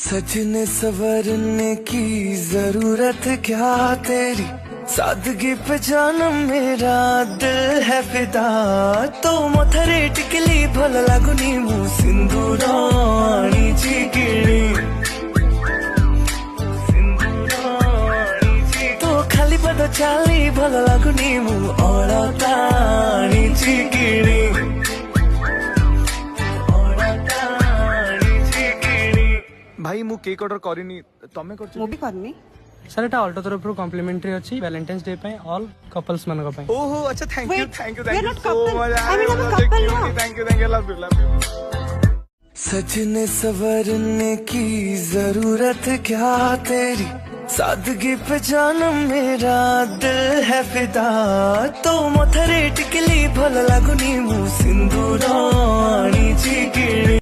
सजने सवरने की जरूरत क्या तेरी, सादगी पे जानम मेरा दिल है फिदा। तो मोथरे टिकली भल लगुनी मु सिंदूराणी चिकिणी, तो खाली पद चाली भल लगुनी मु अलताणी चिकिणी। भाई मु केक ऑर्डर करिनी, तमे करछ? मु भी करनी सर एटा अल्टो तरफ कॉम्प्लीमेंटरी अछि वैलेंटाइन्स डे पे ऑल कपल्स मन को। ओहो अच्छा, thank you Wait, thank you we are thank you not so couple. Much. I mean, I'm a couple now. Thank you love you. सजने सवरने की जरूरत क्या तेरी, सादगी पे जानम मेरा दिल है फिदा। तो मोथरे टिकली भल लगुनी मु सिंदूराणी चिकिणी।